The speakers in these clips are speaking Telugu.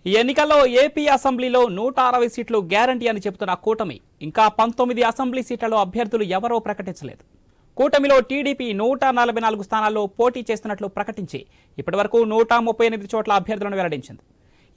ఈ ఎన్నికల్లో ఏపీ అసెంబ్లీలో 160 సీట్లు గ్యారంటీ అని చెబుతున్న కూటమి ఇంకా 19 అసెంబ్లీ సీట్లలో అభ్యర్థులు ఎవరో ప్రకటించలేదు. కూటమిలో టీడీపీ 144 స్థానాల్లో పోటీ చేస్తున్నట్లు ప్రకటించి ఇప్పటివరకు 138 చోట్ల అభ్యర్థులను వెల్లడించింది.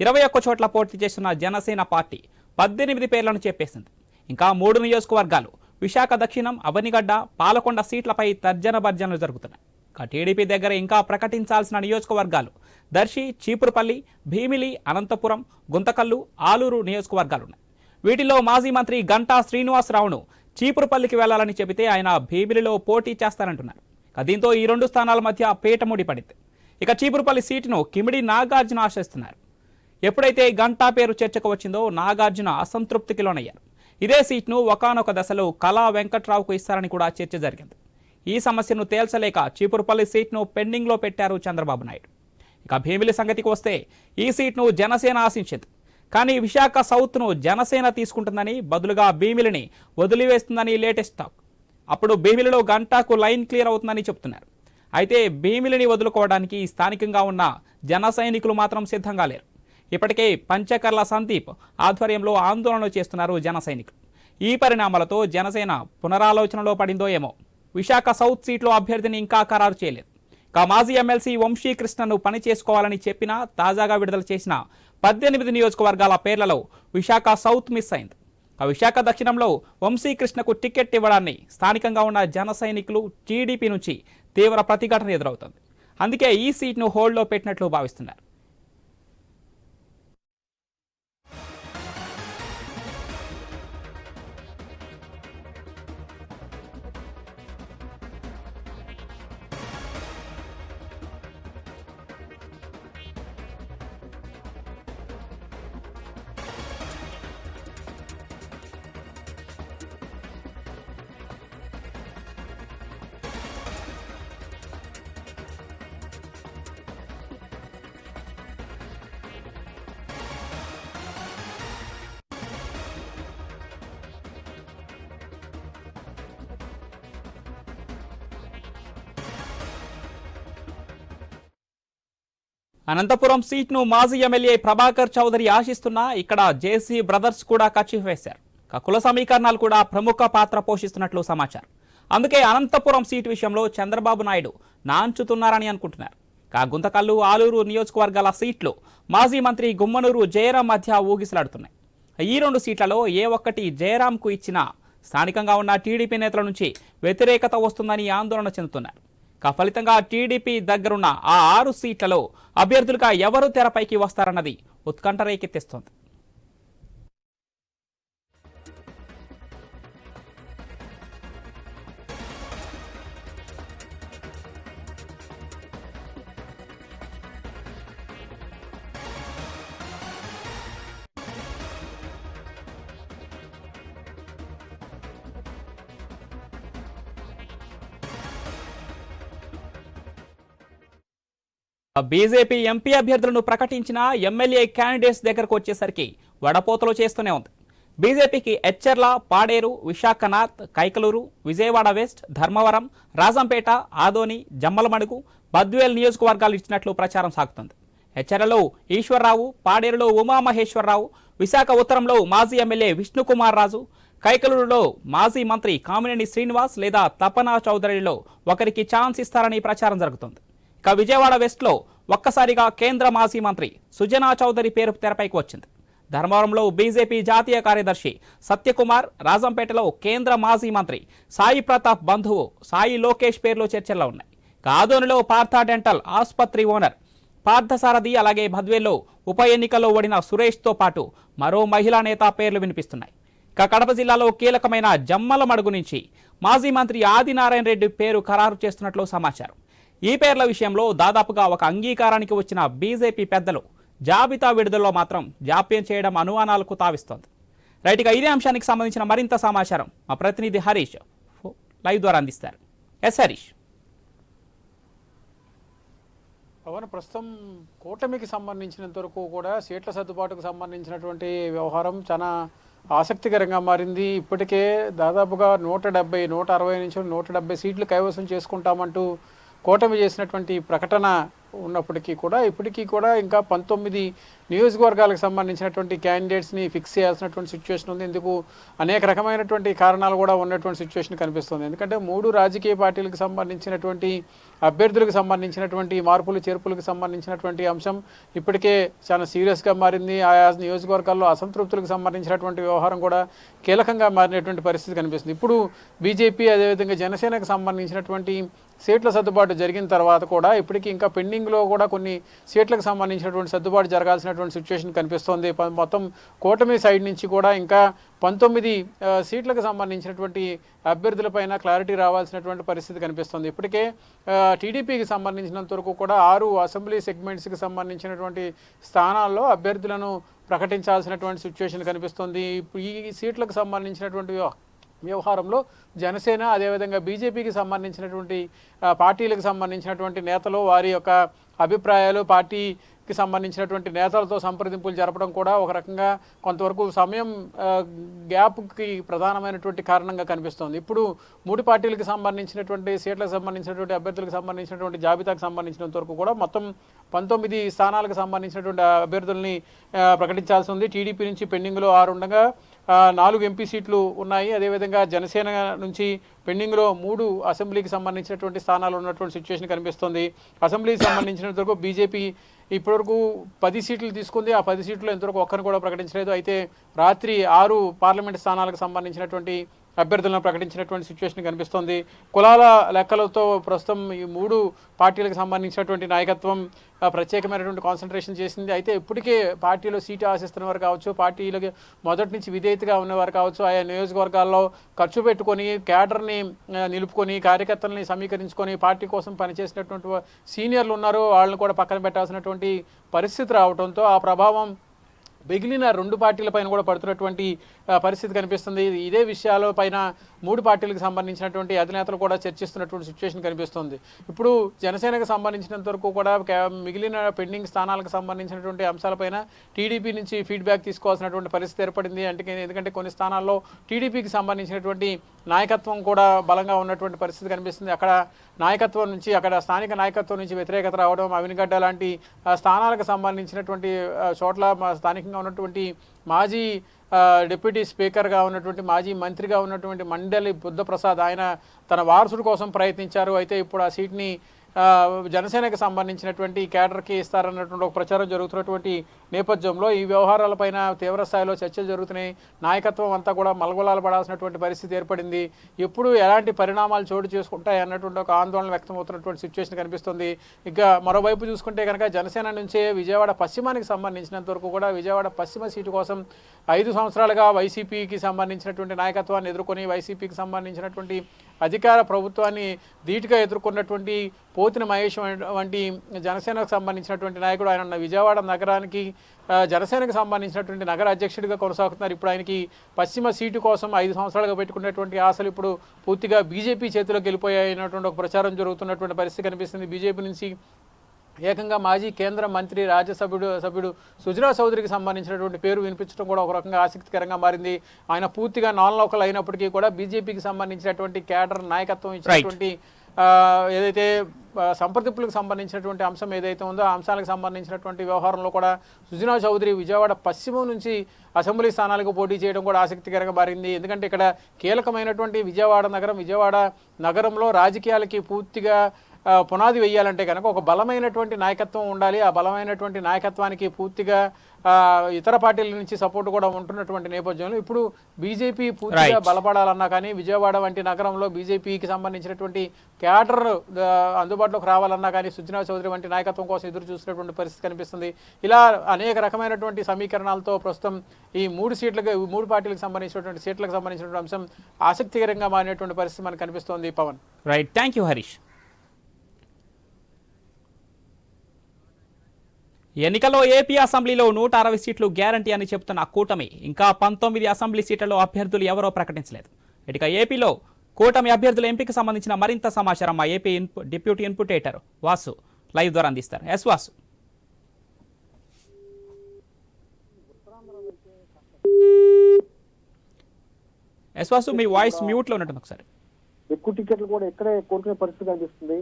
21 చోట్ల పోటీ చేస్తున్న జనసేన పార్టీ 18 పేర్లను చెప్పేసింది. ఇంకా 3 నియోజకవర్గాలు విశాఖ దక్షిణం, అవనిగడ్డ, పాలకొండ సీట్లపై తర్జన భర్జనలు జరుగుతున్నాయి. టీడీపీ దగ్గర ఇంకా ప్రకటించాల్సిన నియోజకవర్గాలు దర్శి, చీపురుపల్లి, భీమిలి, అనంతపురం, గుంతకల్లు, ఆలూరు నియోజకవర్గాలున్నాయి. వీటిలో మాజీ మంత్రి గంటా శ్రీనివాసరావును చీపురుపల్లికి వెళ్లాలని చెబితే ఆయన భీమిలిలో పోటీ చేస్తారంటున్నారు. దీంతో ఈ 2 స్థానాల మధ్య పీటముడి పడింది. ఇక చీపురుపల్లి సీటును కిమిడి నాగార్జున ఆశిస్తున్నారు. ఎప్పుడైతే గంటా పేరు చర్చకు వచ్చిందో నాగార్జున అసంతృప్తికి లోనయ్యారు. ఇదే సీట్ను ఒకానొక దశలో కళా వెంకట్రావుకు ఇస్తారని కూడా చర్చ జరిగింది. ఈ సమస్యను తేల్చలేక చీపురుపల్లి సీట్ను పెండింగ్లో పెట్టారు చంద్రబాబు నాయుడు. ఇక భీమిలి సంగతికి వస్తే ఈ సీట్ను జనసేన ఆశించింది. కానీ విశాఖ సౌత్ను జనసేన తీసుకుంటుందని, బదులుగా భీమిలిని వదిలివేస్తుందని లేటెస్ట్ టాక్. అప్పుడు భీమిలిలో గంటాకు లైన్ క్లియర్ అవుతుందని చెప్తున్నారు. అయితే భీమిలిని వదులుకోవడానికి స్థానికంగా ఉన్న జన సైనికులు మాత్రం సిద్ధంగా లేరు. ఇప్పటికే పంచకర్ల సందీప్ ఆధ్వర్యంలో ఆందోళన చేస్తున్నారు జన సైనికులు. ఈ పరిణామాలతో జనసేన పునరాలోచనలో పడిందో ఏమో. విశాఖ సౌత్ సీట్లో అభ్యర్థిని ఇంకా ఖరారు చేయలేదు. మాజీ ఎమ్మెల్సీ వంశీకృష్ణను పని చేసుకోవాలని చెప్పినా తాజాగా విడుదల చేసిన 18 నియోజకవర్గాల పేర్లలో విశాఖ సౌత్ మిస్ అయింది. విశాఖ దక్షిణంలో వంశీకృష్ణకు టికెట్ ఇవ్వడాన్ని స్థానికంగా ఉన్న జన సైనికులు టీడీపీ నుంచి తీవ్ర ప్రతిఘటన ఎదురవుతుంది. అందుకే ఈ సీట్ను హోల్డ్లో పెట్టినట్లు భావిస్తున్నారు. అనంతపురం సీట్ను మాజీ ఎమ్మెల్యే ప్రభాకర్ చౌదరి ఆశిస్తున్నా ఇక్కడ జేసీ బ్రదర్స్ కూడా కచ్చిఫ్ వేశారు. కుల సమీకరణాలు కూడా ప్రముఖ పాత్ర పోషిస్తున్నట్లు సమాచారం. అందుకే అనంతపురం సీటు విషయంలో చంద్రబాబు నాయుడు నాంచుతున్నారని అనుకుంటున్నారు. గుంతకల్లు, ఆలూరు నియోజకవర్గాల సీట్లు మాజీ మంత్రి గుమ్మనూరు జయరాం మధ్య ఊగిసలాడుతున్నాయి. ఈ 2 సీట్లలో ఏ ఒక్కటి జయరాంకు ఇచ్చినా స్థానికంగా ఉన్న టీడీపీ నేతల నుంచి వ్యతిరేకత వస్తుందని ఆందోళన చెందుతున్నారు. ఫలితంగా టీడీపీ దగ్గరున్న ఆ 6 సీట్లలో అభ్యర్థులుగా ఎవరు తెరపైకి వస్తారన్నది ఉత్కంఠ రేకెత్తిస్తోంది. బీజేపీ ఎంపీ అభ్యర్థులను ప్రకటించిన ఎమ్మెల్యే క్యాండిడేట్స్ దగ్గరకు వచ్చేసరికి వడపోతలు చేస్తూనే ఉంది. బీజేపీకి ఎచ్చెర్ల, పాడేరు, విశాఖ నార్త్, కైకలూరు, విజయవాడ వెస్ట్, ధర్మవరం, రాజంపేట, ఆదోని, జమ్మలమడుగు, బద్వేల్ నియోజకవర్గాలు ఇచ్చినట్లు ప్రచారం సాగుతుంది. ఎచ్చెర్లలో ఈశ్వర్రావు, పాడేరులో ఉమామహేశ్వరరావు, విశాఖ ఉత్తరంలో మాజీ ఎమ్మెల్యే విష్ణుకుమార్ రాజు, కైకలూరులో మాజీ మంత్రి కామినేని శ్రీనివాస్ లేదా తపనా చౌదరిలో ఒకరికి ఛాన్స్ ఇస్తారని ప్రచారం జరుగుతుంది. విజయవాడ వెస్ట్లో ఒక్కసారిగా కేంద్ర మాజీ మంత్రి సుజనా చౌదరి పేరు తెరపైకి వచ్చింది. ధర్మవరంలో బీజేపీ జాతీయ కార్యదర్శి సత్యకుమార్, రాజంపేటలో కేంద్ర మాజీ మంత్రి సాయి ప్రతాప్ బంధువు సాయి లోకేష్ పేర్లు చర్చల్లో ఉన్నాయి. ఆదోనిలో పార్థ డెంటల్ ఆసుపత్రి ఓనర్ పార్థసారథి, అలాగే బద్వేల్లో ఉప ఎన్నికల్లో ఓడిన సురేష్తో పాటు మరో మహిళా నేత పేర్లు వినిపిస్తున్నాయి. కడప జిల్లాలో కీలకమైన జమ్మలమడుగు నుంచి మాజీ మంత్రి ఆదినారాయణ రెడ్డి పేరు ఖరారు చేస్తున్నట్లు సమాచారం. ఈ పేర్ల విషయంలో దాదాపుగా ఒక అంగీకారానికి వచ్చిన బీజేపీ పెద్దలు జాబితా విడుదలలో మాత్రం జాప్యం చేయడం అనుమానాలకు తావిస్తోంది. రైట్గా ఇదే అంశానికి సంబంధించిన మరింత సమాచారం మా ప్రతినిధి హరీష్ లైవ్ ద్వారా అందిస్తారు. ఎస్ హరీష్. పవన్, ప్రస్తుతం కూటమికి సంబంధించినంత వరకు కూడా సీట్ల సర్దుబాటుకు సంబంధించినటువంటి వ్యవహారం చాలా ఆసక్తికరంగా మారింది. ఇప్పటికే దాదాపుగా 170, 160 నుంచి 170 సీట్లు కైవసం చేసుకుంటామంటూ కూటమి చేసినటువంటి ప్రకటన ఉన్నప్పటికీ కూడా ఇప్పటికీ కూడా ఇంకా 19 నియోజకవర్గాలకు సంబంధించినటువంటి క్యాండిడేట్స్ని ఫిక్స్ చేయాల్సినటువంటి సిచ్యువేషన్ ఉంది. ఇందుకు అనేక రకమైనటువంటి కారణాలు కూడా ఉన్నటువంటి సిచ్యువేషన్ కనిపిస్తుంది. ఎందుకంటే 3 రాజకీయ పార్టీలకు సంబంధించినటువంటి అభ్యర్థులకు సంబంధించినటువంటి మార్పులు చేర్పులకు సంబంధించినటువంటి అంశం ఇప్పటికే చాలా సీరియస్గా మారింది. ఆయా నియోజకవర్గాల్లో అసంతృప్తులకు సంబంధించినటువంటి వ్యవహారం కూడా కీలకంగా మారినటువంటి పరిస్థితి కనిపిస్తుంది. ఇప్పుడు బీజేపీ అదేవిధంగా జనసేనకు సంబంధించినటువంటి సీట్ల సర్దుబాటు జరిగిన తర్వాత కూడా ఇప్పటికీ ఇంకా పెండింగ్లో కూడా కొన్ని సీట్లకు సంబంధించినటువంటి సర్దుబాటు జరగాల్సినటువంటి సిచ్యువేషన్ కనిపిస్తోంది. మొత్తం కూటమి సైడ్ నుంచి కూడా ఇంకా 19 సీట్లకు సంబంధించినటువంటి అభ్యర్థులపైన క్లారిటీ రావాల్సినటువంటి పరిస్థితి కనిపిస్తుంది. ఇప్పటికే టీడీపీకి సంబంధించినంత వరకు కూడా 6 అసెంబ్లీ సెగ్మెంట్స్కి సంబంధించినటువంటి స్థానాల్లో అభ్యర్థులను ప్రకటించాల్సినటువంటి సిచ్యువేషన్ కనిపిస్తుంది. ఈ సీట్లకు సంబంధించినటువంటి వ్యవహారంలో జనసేన అదేవిధంగా బీజేపీకి సంబంధించినటువంటి పార్టీలకు సంబంధించినటువంటి నేతలు వారి యొక్క అభిప్రాయాలు పార్టీకి సంబంధించినటువంటి నేతలతో సంప్రదింపులు జరపడం కూడా ఒక రకంగా కొంతవరకు సమయం గ్యాప్కి ప్రధానమైనటువంటి కారణంగా కనిపిస్తోంది. ఇప్పుడు 3 పార్టీలకు సంబంధించినటువంటి సీట్లకు సంబంధించినటువంటి అభ్యర్థులకు సంబంధించినటువంటి జాబితాకు సంబంధించినంత వరకు కూడా మొత్తం 19 స్థానాలకు సంబంధించినటువంటి అభ్యర్థుల్ని ప్రకటించాల్సి ఉంది. టీడీపీ నుంచి పెండింగ్లో 6 ఉండగా 4 ఎంపీ సీట్లు ఉన్నాయి. అదేవిధంగా జనసేన నుంచి పెండింగ్లో 3 అసెంబ్లీకి సంబంధించినటువంటి స్థానాలు ఉన్నటువంటి సిచ్యువేషన్ కనిపిస్తుంది. అసెంబ్లీకి సంబంధించినంత వరకు బీజేపీ ఇప్పటివరకు 10 సీట్లు తీసుకుంది. ఆ 10 సీట్లు ఇంతవరకు ఒక్కరిని కూడా ప్రకటించలేదు. అయితే రాత్రి 6 పార్లమెంట్ స్థానాలకు సంబంధించినటువంటి అభ్యర్థులను ప్రకటించినటువంటి సిచ్యువేషన్ కనిపిస్తోంది. కులాల లెక్కలతో ప్రస్తుతం ఈ 3 పార్టీలకు సంబంధించినటువంటి నాయకత్వం ప్రత్యేకమైనటువంటి కాన్సన్ట్రేషన్ చేసింది. అయితే ఇప్పటికే పార్టీలో సీటు ఆశిస్తున్న వారు కావచ్చు, పార్టీలకి మొదటి నుంచి విధేయతగా ఉన్నవారు కావచ్చు, ఆయా నియోజకవర్గాల్లో ఖర్చు పెట్టుకొని క్యాడర్ని నిలుపుకొని కార్యకర్తల్ని సమీకరించుకొని పార్టీ కోసం పనిచేసినటువంటి సీనియర్లు ఉన్నారు. వాళ్ళని కూడా పక్కన పెట్టాల్సినటువంటి పరిస్థితి రావడంతో ఆ ప్రభావం మిగిలిన 2 పార్టీలపైన కూడా పడుతున్నటువంటి పరిస్థితి కనిపిస్తుంది. ఇదే విషయాలపైన 3 పార్టీలకు సంబంధించినటువంటి అధినేతలు కూడా చర్చిస్తున్నటువంటి సిచ్యువేషన్ కనిపిస్తుంది. ఇప్పుడు జనసేనకు సంబంధించినంత వరకు కూడా మిగిలిన పెండింగ్ స్థానాలకు సంబంధించినటువంటి అంశాలపైన టీడీపీ నుంచి ఫీడ్బ్యాక్ తీసుకోవాల్సినటువంటి పరిస్థితి ఏర్పడింది. ఎందుకంటే కొన్ని స్థానాల్లో టీడీపీకి సంబంధించినటువంటి నాయకత్వం కూడా బలంగా ఉన్నటువంటి పరిస్థితి కనిపిస్తుంది. అక్కడ నాయకత్వం నుంచి అక్కడ స్థానిక నాయకత్వం నుంచి వ్యతిరేకత రావడం, అవినిగడ్డ లాంటి స్థానాలకు సంబంధించినటువంటి చోట్ల స్థానికంగా ఉన్నటువంటి మాజీ డిప్యూటీ స్పీకర్గా ఉన్నటువంటి మాజీ మంత్రిగా ఉన్నటువంటి మండలి బుద్ధప్రసాద్ ఆయన తన వారసుడి కోసం ప్రయత్నించారు. అయితే ఇప్పుడు ఆ సీట్ని జనసేనకు సంబంధించినటువంటి క్యాడర్కి ఇస్తారన్నటువంటి ఒక ప్రచారం జరుగుతున్నటువంటి నేపథ్యంలో ఈ వ్యవహారాలపైన తీవ్ర స్థాయిలో చర్చలు జరుగుతున్నాయి. నాయకత్వం అంతా కూడా మలగొలాలు పడాల్సినటువంటి పరిస్థితి ఏర్పడింది. ఎప్పుడు ఎలాంటి పరిణామాలు చోటు చేసుకుంటాయి అన్నటువంటి ఒక ఆందోళన వ్యక్తమవుతున్నటువంటి సిచ్యువేషన్ కనిపిస్తుంది. ఇక మరోవైపు చూసుకుంటే కనుక జనసేన నుంచే విజయవాడ పశ్చిమానికి సంబంధించినంత వరకు కూడా విజయవాడ పశ్చిమ సీటు కోసం 5 సంవత్సరాలుగా వైసీపీకి సంబంధించినటువంటి నాయకత్వాన్ని ఎదుర్కొని వైసీపీకి సంబంధించినటువంటి అధికార ప్రభుత్వాన్ని ధీటుగా ఎదుర్కొన్నటువంటి పోతిన మహేష్ వంటి జనసేనకు సంబంధించినటువంటి నాయకుడు ఆయన విజయవాడ నగరానికి జనసేనకు సంబంధించినటువంటి నగర అధ్యక్షుడిగా కొనసాగుతున్నారు. ఇప్పుడు ఆయనకి పశ్చిమ సీటు కోసం 5 సంవత్సరాలుగా పెట్టుకున్నటువంటి ఆశలు ఇప్పుడు పూర్తిగా బీజేపీ చేతిలోకి వెళ్ళిపోయాయన్నటువంటి ఒక ప్రచారం జరుగుతున్నటువంటి పరిస్థితి కనిపిస్తుంది. బీజేపీ నుంచి ఏకంగా మాజీ కేంద్ర మంత్రి రాజ్యసభ్యుడు సుజనా చౌదరికి సంబంధించినటువంటి పేరు వినిపించడం కూడా ఒక రకంగా ఆసక్తికరంగా మారింది. ఆయన పూర్తిగా నాన్ లోకల్ అయినప్పటికీ కూడా బీజేపీకి సంబంధించినటువంటి క్యాడర్ నాయకత్వం ఇచ్చినటువంటి ఏదైతే సంప్రదింపులకు సంబంధించినటువంటి అంశం ఏదైతే ఉందో ఆ అంశాలకు సంబంధించినటువంటి వ్యవహారంలో కూడా సుజనా చౌదరి విజయవాడ పశ్చిమ నుంచి అసెంబ్లీ స్థానాలకు పోటీ చేయడం కూడా ఆసక్తికరంగా మారింది. ఎందుకంటే ఇక్కడ కీలకమైనటువంటి విజయవాడ నగరంలో రాజకీయాలకి పూర్తిగా పునాది వేయాలంటే కనుక ఒక బలమైనటువంటి నాయకత్వం ఉండాలి. ఆ బలమైనటువంటి నాయకత్వానికి పూర్తిగా ఇతర పార్టీల నుంచి సపోర్ట్ కూడా ఉంటున్నటువంటి నేపథ్యంలో ఇప్పుడు బీజేపీ పూర్తిగా బలపడాలన్నా కానీ విజయవాడ వంటి నగరంలో బీజేపీకి సంబంధించినటువంటి క్యాడర్ అందుబాటులోకి రావాలన్నా కానీ సుజనా చౌదరి వంటి నాయకత్వం కోసం ఎదురు చూసినటువంటి పరిస్థితి కనిపిస్తుంది. ఇలా అనేక రకమైనటువంటి సమీకరణాలతో ప్రస్తుతం ఈ 3 పార్టీలకు సంబంధించినటువంటి సీట్లకు సంబంధించినటువంటి అంశం ఆసక్తికరంగా మారినటువంటి పరిస్థితి మనకు కనిపిస్తోంది. Pavan, right, thank you Harish. ఎన్నికల్లో ఏపీ అసెంబ్లీలో 160 సీట్లు గ్యారంటీ అని చెబుతున్న కూటమి ఇంకా 19 అసెంబ్లీ సీట్లలో అభ్యర్థులు ఎవరో ప్రకటించలేదు. ఇక ఏపీలో కూటమి అభ్యర్థుల ఎంపిక సంబంధించిన మరింత సమాచారం మా ఏపీ డిప్యూటీ ఇన్పుటేటర్ వాసు లైవ్ ద్వారా అందిస్తారు. వాసు, వాసు మీ వాయిస్ మ్యూట్ లో ఉన్నట్టుంది. ఒకసారి ఎక్కువ టికెట్లు కూడా ఇక్కడే కోరుకునే పరిస్థితి కనిపిస్తుంది.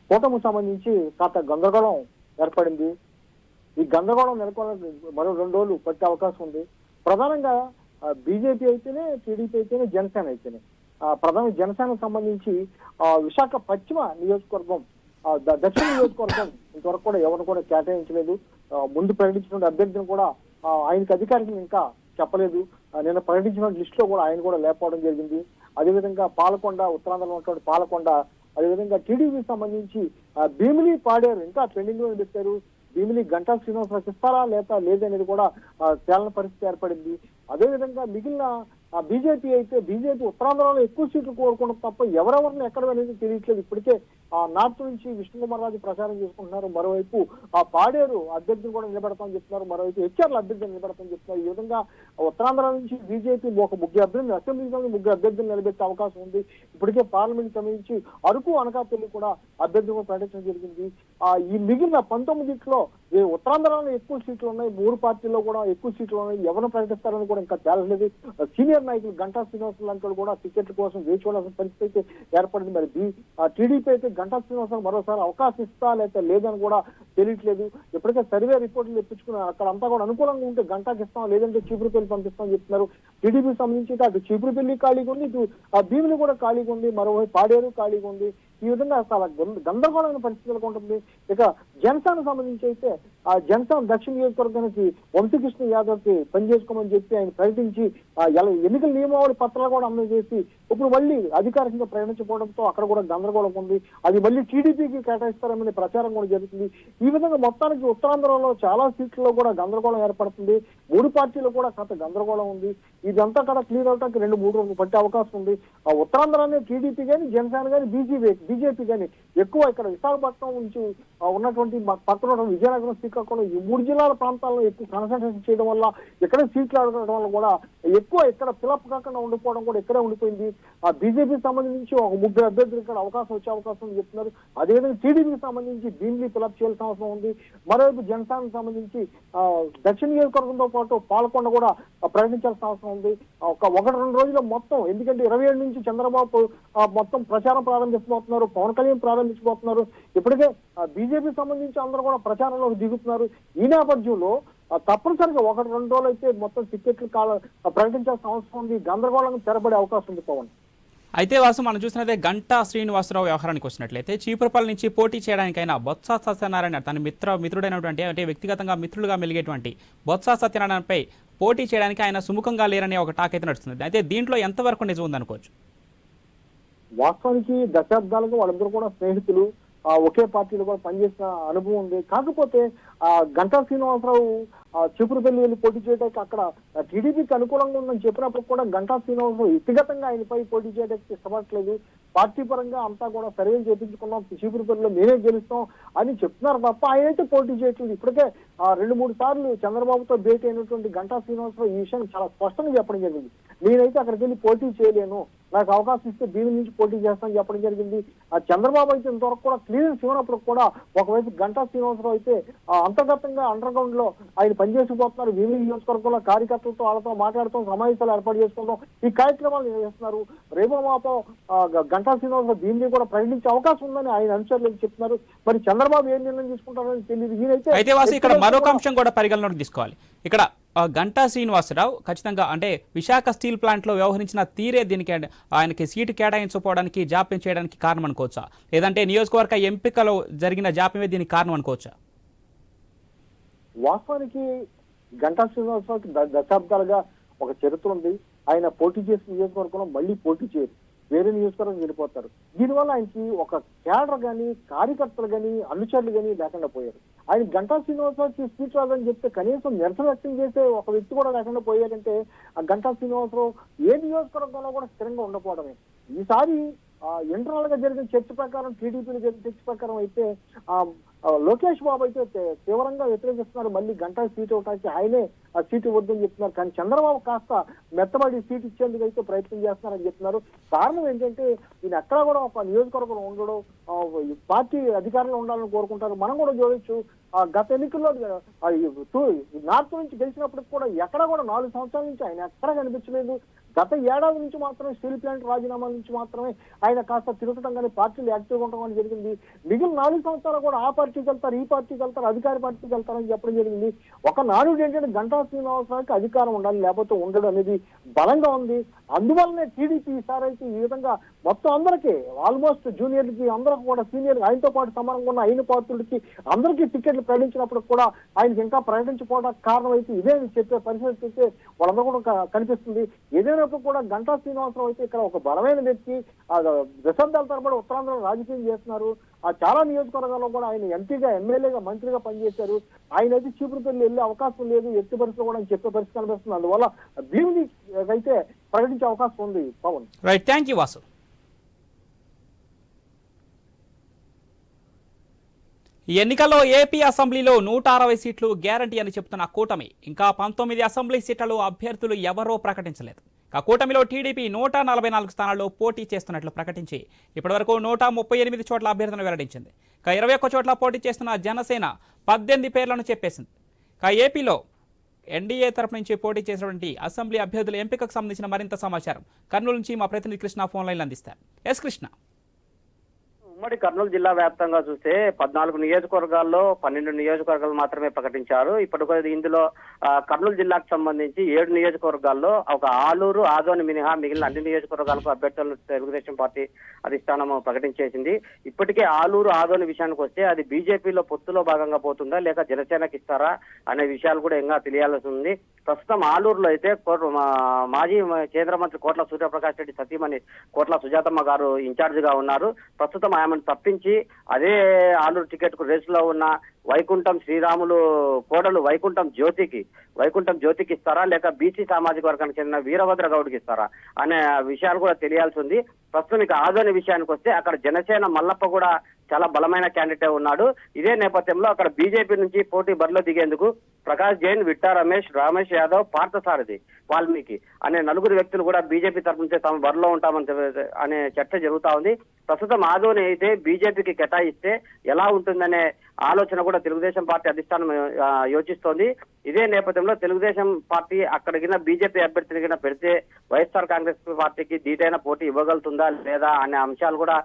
కూటమికి సంబంధించి కాస్త గందరగోళం ఏర్పడింది. ఈ గందరగోళం నెలకొన్న మరో 2 రోజులు పట్టే అవకాశం ఉంది. ప్రధానంగా బీజేపీ అయితేనే, టీడీపీ అయితేనే, జనసేన అయితేనే. ప్రధాన జనసేనకు సంబంధించి విశాఖ పశ్చిమ నియోజకవర్గం, దక్షిణ నియోజకవర్గం ఇంతవరకు కూడా ఎవరు కూడా కేటాయించలేదు. ముందు ప్రకటించిన అభ్యర్థిని కూడా ఆయనకి అధికారికంగా ఇంకా చెప్పలేదు. నిన్న ప్రకటించిన లిస్ట్ లో కూడా ఆయన కూడా లేకపోవడం జరిగింది. అదేవిధంగా పాలకొండ, ఉత్తరాంధ్రలో ఉన్నటువంటి పాలకొండ, అదేవిధంగా టీడీపీకి సంబంధించి భీమిలి, పాడేరు ఇంకా ట్రెండింగ్ లో పెట్టారు. భీమిలి గంటా శ్రీనివాసరావు ఇస్తారా లేదనేది కూడా తేలని పరిస్థితి ఏర్పడింది. అదేవిధంగా మిగిలిన బీజేపీ అయితే బీజేపీ ఉత్తరాంధ్రలో ఎక్కువ సీట్లు కోరుకోవడం తప్ప ఎవరెవరిని ఎక్కడ అనేది తెలియట్లేదు. ఇప్పటికే నార్త్ నుంచి విష్ణుకుమార్ రాజు ప్రచారం చేసుకుంటున్నారు. మరోవైపు పాడేరు అభ్యర్థిని కూడా నిలబెడతామని చెప్తున్నారు. మరోవైపు హెచ్ఆర్ల అభ్యర్థిని నిలబెడతామని చెప్తున్నారు. ఈ విధంగా ఉత్తరాంధ్ర నుంచి బీజేపీ ఒక 3 అభ్యర్థులు, అసెంబ్లీలో 3 అభ్యర్థులు నిలబెట్టే అవకాశం ఉంది. ఇప్పటికే పార్లమెంట్ సంబంధించి అరకు, అనకాపల్లి కూడా అభ్యర్థులు ప్రకటించడం జరిగింది. ఈ మిగిలిన 19లో ఉత్తరాంధ్రలో ఎక్కువ సీట్లు ఉన్నాయి. 3 పార్టీల్లో కూడా ఎక్కువ సీట్లు ఉన్నాయి. ఎవరు ప్రకటిస్తారని కూడా ఇంకా తేలలేదు. సీనియర్ నాయకులు గంటా శ్రీనివాసరావు లాంటి కూడా టికెట్ల కోసం వేచి చూడాల్సిన పరిస్థితి అయితే ఏర్పడింది. మరి టీడీపీ అయితే గంటా శ్రీనివాసరావు మరోసారి అవకాశం ఇస్తా లేదని కూడా తెలియట్లేదు. ఎప్పటికే సర్వే రిపోర్టులు తెప్పించుకున్నారు. అక్కడ అంతా కూడా అనుకూలంగా ఉంటే గంటాకి ఇస్తాం, లేదంటే చీపురుపల్లి పంపిస్తామని చెప్తున్నారు. టీడీపీకి సంబంధించి అటు చీపురుపల్లి ఖాళీగా ఉంది, ఇటు భీమిని కూడా ఖాళీగా ఉంది, మరోవైపు పాడేరు ఖాళీగా ఉంది. ఈ విధంగా చాలా గందరగోళమైన పరిస్థితులకు ఉంటుంది. ఇక జనసేనకు సంబంధించి అయితే జనసేన దక్షిణ నియోజకవర్గానికి వంశీకృష్ణ యాదవ్ కి పనిచేసుకోమని చెప్పి ఆయన ప్రకటించి ఎన్నికల నియమావళి పత్రాలు కూడా అమలు చేసి ఇప్పుడు మళ్ళీ అధికారికంగా ప్రకటించకపోవడంతో అక్కడ కూడా గందరగోళం ఉంది. అది మళ్ళీ టీడీపీకి కేటాయిస్తారనే ప్రచారం కూడా జరుగుతుంది. ఈ విధంగా మొత్తానికి ఉత్తరాంధ్రలో చాలా సీట్లలో కూడా గందరగోళం ఏర్పడుతుంది. 3 పార్టీలు కూడా కాస్త గందరగోళం ఉంది. ఇదంతా కూడా క్లియర్ అవడానికి 2-3 రోజులు పట్టే అవకాశం ఉంది. ఉత్తరాంధ్రనే టీడీపీ కానీ, జనసేన కానీ, బీజేపీ కానీ ఎక్కువ ఇక్కడ విశాఖపట్నం నుంచి ఉన్నటువంటి పక్కన విజయనగరం, శ్రీకాకుళం ఈ 3 జిల్లాల ప్రాంతాల్లో ఎక్కువ కాన్సన్ట్రేషన్ చేయడం వల్ల ఇక్కడే సీట్లు అడగడం వల్ల కూడా ఎక్కువ ఇక్కడ ఫిలప్ కాకుండా ఉండిపోవడం కూడా ఇక్కడే ఉండిపోయింది. బీజేపీకి సంబంధించి ఒక 3 అభ్యర్థులు ఇక్కడ అవకాశం వచ్చే అవకాశం ఉంది చెప్తున్నారు. అదేవిధంగా టీడీపీకి సంబంధించి భీమిలి ఫిలప్ చేయాల్సిన అవసరం ఉంది. మరోవైపు జనసేనకు సంబంధించి దక్షిణ నియోజకవర్గంతో పాటు పాలకొండ కూడా ప్రకటించాల్సిన అవసరం ఉంది. 1-2 రోజుల్లో మొత్తం, ఎందుకంటే 27 నుంచి చంద్రబాబు మొత్తం ప్రచారం ప్రారంభించబోతున్నారు, పవన్ కళ్యాణ్ ప్రారంభించబోతున్నారు. ఇప్పటికే బీజేపీ సంబంధించి అందరూ కూడా ప్రచారంలో దిగుతున్నారు. ఈ నేపథ్యంలో తప్పనిసరిగా 1-2 రోజులు అయితే మొత్తం టికెట్లు ప్రకటించాల్సిన అవసరం ఉంది. గందరగోళంగా తెరబడే అవకాశం ఉంది పవన్. అయితే వాసు మనం చూసినదే గంటా శ్రీనివాసరావు వ్యవహారానికి వచ్చినట్లయితే చీపురుపల్లి నుంచి పోటీ చేయడానికైనా బొత్స సత్యనారాయణ తన మిత్రుడైనటువంటి అంటే వ్యక్తిగతంగా మిత్రులుగా మెలిగేటువంటి బొత్స సత్యనారాయణపై పోటీ చేయడానికి ఆయన సుముఖంగా లేరనే ఒక టాక్ అయితే నడుస్తుంది. అయితే దీంట్లో ఎంతవరకు నిజం ఉందనుకోవచ్చు? వాస్తవానికి దశాబ్దాలుగా వాళ్ళందరూ కూడా స్నేహితులు, ఒకే పార్టీలో కూడా పనిచేసిన అనుభవం ఉంది. కాకపోతే గంటా శ్రీనివాసరావు చీపురుపల్లి వెళ్ళి పోటీ చేయడానికి అక్కడ టీడీపీకి అనుకూలంగా ఉందని చెప్పినప్పుడు కూడా గంటా శ్రీనివాసరావు వ్యక్తిగతంగా ఆయనపై పోటీ చేయడానికి ఇష్టపడట్లేదు. పార్టీ పరంగా అంతా కూడా సర్వేలు చేయించుకున్నాం, చీపురుపల్లిలో మేమే గెలుస్తాం అని చెప్తున్నారు తప్ప ఆయన అయితే పోటీ చేయట్లేదు. ఇప్పటికే 2-3 సార్లు చంద్రబాబుతో భేటీ అయినటువంటి గంటా శ్రీనివాసరావు ఈ విషయాన్ని చాలా స్పష్టంగా చెప్పడం జరిగింది. నేనైతే అక్కడికి వెళ్ళి పోటీ చేయలేను, నాకు అవకాశం ఇస్తే దీని నుంచి పోటీ చేస్తానని చెప్పడం జరిగింది. చంద్రబాబు అయితే ఇంతవరకు కూడా క్లియరెన్స్ ఇవ్వనప్పుడు కూడా ఒకవైపు గంటా శ్రీనివాసరావు అయితే అంతర్గతంగా అండర్ గ్రౌండ్ లో ఆయన పనిచేసిపోతున్నారు. వివిధ నియోజకవర్గంలో కార్యకర్తలతో వాళ్ళతో మాట్లాడుతూ సమావేశాలు ఏర్పాటు చేసుకుంటాం, ఈ కార్యక్రమాలు నిర్వహిస్తున్నారు. రేపో మాపో గంటా శ్రీనివాసరావు దీన్ని కూడా ప్రకటించే అవకాశం ఉందని ఆయన అనుచరులకు చెప్తున్నారు. మరి చంద్రబాబు ఏం నిర్ణయం తీసుకుంటారని తెలియదు. అయితే ఇక్కడ మరొక అంశం కూడా పరిగణలోకి తీసుకోవాలి. ఇక్కడ గంటా శ్రీనివాసరావు ఖచ్చితంగా అంటే విశాఖ స్టీల్ ప్లాంట్లో వ్యవహరించిన తీరే దీనికి ఆయనకి సీటు కేటాయించకపోవడానికి జాప్యం చేయడానికి కారణం అనుకోవచ్చా, లేదంటే నియోజకవర్గ ఎంపికలో జరిగిన జాప్యమే దీనికి కారణం అనుకోవచ్చా? వాస్తవానికి గంటా శ్రీనివాసరావుకి దశాబ్దాలుగా ఒక చరిత్ర ఉంది. ఆయన పోటీ చేసిన నియోజకవర్గంలో మళ్ళీ పోటీ చేయరు, వేరే నియోజకవర్గం వెళ్ళిపోతారు. దీనివల్ల ఆయనకి ఒక క్యాడర్ కానీ, కార్యకర్తలు కానీ, అనుచరులు కానీ లేకుండా పోయారు. ఆయన గంటా శ్రీనివాసరావుకి స్పీచ్ రాదని చెప్తే కనీసం నిరసన వ్యక్తం చేసే ఒక వ్యక్తి కూడా లేకుండా పోయారంటే ఆ గంటా శ్రీనివాసరావు ఏ నియోజకవర్గంలో కూడా స్థిరంగా ఉండకపోవడమే. ఈసారి ఇంటర్నల్ గా జరిగిన చర్చ ప్రకారం, టీడీపీలో జరిగిన చర్చ ప్రకారం అయితే లోకేష్ బాబు అయితే తీవ్రంగా వ్యతిరేకిస్తున్నారు. మళ్ళీ గంటా సీట్ ఇవ్వడానికి ఆయనే ఆ సీటు ఇవ్వద్దని చెప్తున్నారు. కానీ చంద్రబాబు కాస్త మెత్తబడి సీట్ ఇచ్చేందుకు అయితే ప్రయత్నం చేస్తున్నారని చెప్తున్నారు. కారణం ఏంటంటే ఈయన ఎక్కడా కూడా ఒక నియోజకవర్గం ఉండడం, పార్టీ అధికారంలో ఉండాలని కోరుకుంటారు. మనం కూడా చూడొచ్చు గత ఎన్నికల్లో నార్త్ నుంచి గెలిచినప్పటికి కూడా ఎక్కడ కూడా 4 సంవత్సరాల నుంచి ఆయన ఎక్కడ కనిపించలేదు. గత ఏడాది నుంచి మాత్రమే స్టీల్ ప్లాంట్ రాజీనామా నుంచి మాత్రమే ఆయన కాస్త తిరగటం కానీ పార్టీలు యాక్టివ్గా ఉండటం కానీ జరిగింది. మిగిలిన 4 సంవత్సరాలు కూడా ఆ పార్టీకి వెళ్తారు, ఈ పార్టీకి వెళ్తారు, అధికార పార్టీకి వెళ్తారని చెప్పడం జరిగింది. ఒక నాడు ఏంటంటే గంటా శ్రీనివాసరావుకి అధికారం ఉండాలి, లేకపోతే ఉండడం అనేది బలంగా ఉంది. అందువల్లనే టీడీపీ ఈసారి అయితే ఈ విధంగా మొత్తం అందరికీ ఆల్మోస్ట్ జూనియర్లకి అందరికి కూడా సీనియర్ ఆయనతో పాటు సమానంగా ఉన్న అయిన పాత్రులకి అందరికీ టికెట్లు ప్రకటించినప్పుడు కూడా ఆయనకి ఇంకా ప్రకటించకపోవడానికి కారణం అయితే ఇదే చెప్పే పరిస్థితి అయితే వాళ్ళందరూ కూడా కనిపిస్తుంది. ఏదైనప్పుడు కూడా గంటా శ్రీనివాసరావు అయితే ఇక్కడ ఒక బలమైన వ్యక్తి, దశాబ్దాల తరబడి ఉత్తరాంధ్రలో రాజకీయం చేస్తున్నారు. చాలా నియోజకవర్గాల్లో కూడా ఆయన ఎంపీగా, ఎమ్మెల్యేగా, మంత్రిగా పనిచేశారు. ఆయన అయితే చీపురుపల్లి వెళ్ళే అవకాశం లేదు, ఎట్టి పరిస్థితులు కూడా చెప్పే పరిస్థితి కనిపిస్తుంది. అందువల్ల భీమిని అయితే ప్రకటించే అవకాశం ఉంది. Pavan, right, thank you Vasu. ఈ ఎన్నికల్లో ఏపీ అసెంబ్లీలో 160 సీట్లు గ్యారంటీ అని చెప్తున్న కూటమి ఇంకా 19 అసెంబ్లీ సీట్లలో అభ్యర్థులు ఎవరో ప్రకటించలేదు. ఆ కూటమిలో టీడీపీ 144 స్థానాల్లో పోటీ చేస్తున్నట్లు ప్రకటించి ఇప్పటివరకు 138 చోట్ల అభ్యర్థులను వెల్లడించింది. 21 చోట్ల పోటీ చేస్తున్న జనసేన 18 పేర్లను చెప్పేసింది. ఏపీలో ఎన్డీఏ తరపు నుంచి పోటీ చేసినటువంటి అసెంబ్లీ అభ్యర్థుల ఎంపికకు సంబంధించిన మరింత సమాచారం కర్నూలు నుంచి మా ప్రతినిధి కృష్ణ ఫోన్ లైన్లో అందిస్తారు. ఎస్ కృష్ణ. ఉమ్మడి కర్నూలు జిల్లా వ్యాప్తంగా చూస్తే 14 నియోజకవర్గాల్లో 12 నియోజకవర్గాలు మాత్రమే ప్రకటించారు. ఇప్పటికీ ఇందులో కర్నూలు జిల్లాకు సంబంధించి 7 నియోజకవర్గాల్లో ఒక ఆలూరు, ఆదోని మినహా మిగిలిన అన్ని నియోజకవర్గాలకు అభ్యర్థులను తెలుగుదేశం పార్టీ అధిష్టానం ప్రకటించేసింది. ఇప్పటికే ఆలూరు, ఆదోని విషయానికి వస్తే అది బీజేపీలో పొత్తులో భాగంగా పోతుందా లేక జనసేనకి ఇస్తారా అనే విషయాలు కూడా ఇంకా తెలియాల్సి ఉంది. ప్రస్తుతం ఆలూరులో అయితే మాజీ కేంద్ర మంత్రి కోట్ల సూర్యప్రకాష్ రెడ్డి సతీమణి కోట్ల సుజాతమ్మ గారు ఇన్ఛార్జ్ గా ఉన్నారు. ప్రస్తుతం ఆమెను తప్పించి అదే ఆలూరు టికెట్ కు రేసులో ఉన్న వైకుంఠం శ్రీరాములు కోడలు వైకుంఠం జ్యోతికి ఇస్తారా లేక బీసీ సామాజిక వర్గానికి చెందిన వీరభద్ర గౌడ్కి ఇస్తారా అనే విషయాలు కూడా తెలియాల్సి ఉంది. ప్రస్తుతం ఇక ఆదోని విషయానికి వస్తే అక్కడ జనసేన మల్లప్ప కూడా చాలా బలమైన క్యాండిడేట్ ఉన్నాడు. ఇదే నేపథ్యంలో అక్కడ బీజేపీ నుంచి పోటీ బరిలో దిగేందుకు ప్రకాష్ జైన్, విట్టా రమేష్ యాదవ్, పార్థసారథి, వాల్మీకి అనే 4 వ్యక్తులు కూడా బీజేపీ తరఫు నుంచి తాము బరిలో ఉంటామని అనే చర్చ జరుగుతా ఉంది. ప్రస్తుతం ఆదోని అయితే బీజేపీకి కేటాయిస్తే ఎలా ఉంటుందనే ఆలోచన కూడా తెలుగుదేశం పార్టీ అధిష్టానం యోచిస్తోంది. ఇదే నేపథ్యంలో తెలుగుదేశం పార్టీ అక్కడికి బీజేపీ అభ్యర్థిని పెడితే వైఎస్ఆర్ కాంగ్రెస్ పార్టీకి దీటైన పోటీ ఇవ్వగలుగుతుందా లేదా అనే అంశాలు కూడా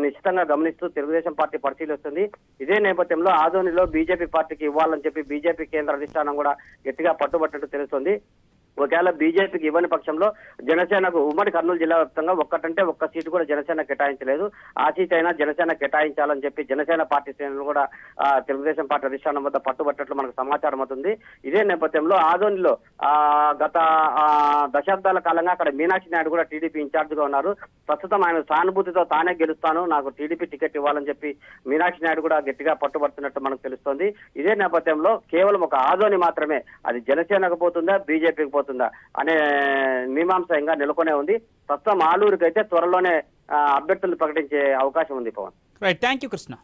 నిశ్చితంగా గమనిస్తూ తెలుగుదేశం పార్టీ పరిశీలిస్తుంది. ఇదే నేపథ్యంలో ఆదోనిలో బీజేపీ పార్టీకి ఇవ్వాలని చెప్పి బీజేపీ కేంద్ర అధిష్టానం కూడా గట్టిగా పట్టుబట్టినట్టు తెలుస్తుంది. ఒకవేళ బీజేపీకి ఇవ్వని పక్షంలో జనసేనకు ఉమ్మడి కర్నూలు జిల్లా వ్యాప్తంగా ఒక్క సీటు కూడా జనసేన కేటాయించలేదు. ఆ సీట్ అయినా జనసేన కేటాయించాలని చెప్పి జనసేన పార్టీ శ్రేణులు కూడా తెలుగుదేశం పార్టీ అధిష్టానం వద్ద పట్టుబట్టినట్లు మనకు సమాచారం అవుతుంది. ఇదే నేపథ్యంలో ఆదోనిలో గత దశాబ్దాల కాలంగా అక్కడ మీనాక్షి నాయుడు కూడా టీడీపీ ఇన్ఛార్జ్ గా ఉన్నారు. ప్రస్తుతం ఆయన సానుభూతితో తానే గెలుస్తాను, నాకు టీడీపీ టికెట్ ఇవ్వాలని చెప్పి మీనాక్షి నాయుడు కూడా గట్టిగా పట్టుబడుతున్నట్టు మనకు తెలుస్తోంది. ఇదే నేపథ్యంలో కేవలం ఒక ఆదోని మాత్రమే అది జనసేనకు పోతుందా బీజేపీకి పోతుందా అనే మీమాంస ఇంకా నెలకొనే ఉంది. ప్రస్తుతం ఆలూరుకి అయితే త్వరలోనే అభ్యర్థులు ప్రకటించే అవకాశం ఉంది. Pavan, right, thank you Krishna.